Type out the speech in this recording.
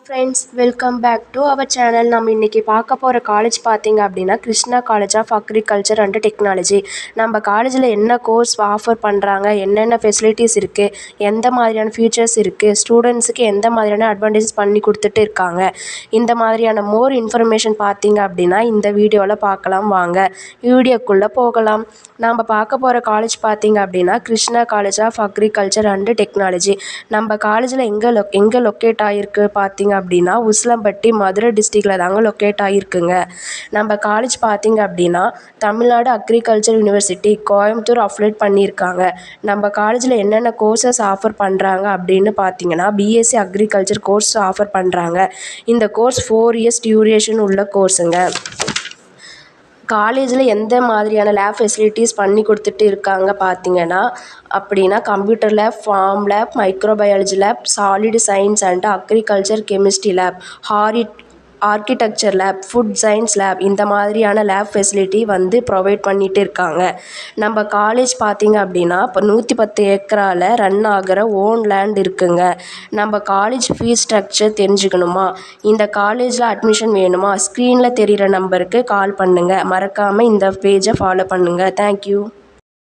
Friends, welcome back to our channel. நம்ம இன்றைக்கி பார்க்க போகிற காலேஜ் பார்த்திங்க அப்படின்னா Krishna college of agriculture and technology. நம்ம காலேஜில் என்ன கோர்ஸ் ஆஃபர் பண்ணுறாங்க, என்னென்ன ஃபெசிலிட்டிஸ் இருக்குது, எந்த மாதிரியான ஃபியூச்சர்ஸ் இருக்குது, ஸ்டூடெண்ட்ஸுக்கு எந்த மாதிரியான அட்வான்டேஜஸ் பண்ணி கொடுத்துட்டு இருக்காங்க, இந்த மாதிரியான மோர் இன்ஃபர்மேஷன் பார்த்திங்க அப்படின்னா இந்த வீடியோவில் பார்க்கலாம். வாங்க வீடியோக்குள்ளே போகலாம். நம்ம பார்க்க போகிற காலேஜ் பார்த்திங்க அப்படின்னா Krishna college of agriculture and technology. நம்ம காலேஜில் எங்கே லொக்கேட் ஆகிருக்கு பார்த்திங்க அப்படின்னா உசிலம்பட்டி, மதுரை டிஸ்ட்ரிக்டில் தாங்க லொக்கேட் ஆகிருக்குங்க. நம்ம காலேஜ் பார்த்திங்க அப்படின்னா Tamil Nadu agriculture university Coimbatore affiliate பண்ணியிருக்காங்க. நம்ம காலேஜில் என்னென்ன கோர்சஸ் ஆஃபர் பண்ணுறாங்க அப்படின்னு பார்த்தீங்கன்னா பிஎஸ்சி அக்ரிகல்ச்சர் கோர்ஸ் ஆஃபர் பண்ணுறாங்க. இந்த கோர்ஸ் 4 இயர்ஸ் டியூரேஷன் உள்ள கோர்ஸுங்க. காலேஜில் எந்த மாதிரியான லேப் ஃபெசிலிட்டிஸ் பண்ணி கொடுத்துட்டு இருக்காங்க பார்த்தீங்கன்னா அப்படின்னா computer lab, farm lab, microbiology lab, solid science and agriculture chemistry lab, architecture lab, food science lab, இந்த மாதிரியான லேப் ஃபெசிலிட்டி ப்ரொவைட் பண்ணிகிட்டு இருக்காங்க. நம்ம காலேஜ் பார்த்திங்க அப்படின்னா இப்போ 110 ஏக்கரால் ரன் ஆகிற ஓன் லேண்ட் இருக்குங்க. நம்ம காலேஜ் ஃபீஸ் ஸ்ட்ரக்சர் தெரிஞ்சுக்கணுமா, இந்த காலேஜில் அட்மிஷன் வேணுமா, ஸ்க்ரீனில் தெரிகிற நம்பருக்கு கால் பண்ணுங்கள். மறக்காமல் இந்த பேஜை ஃபாலோ பண்ணுங்கள். தேங்க்யூ.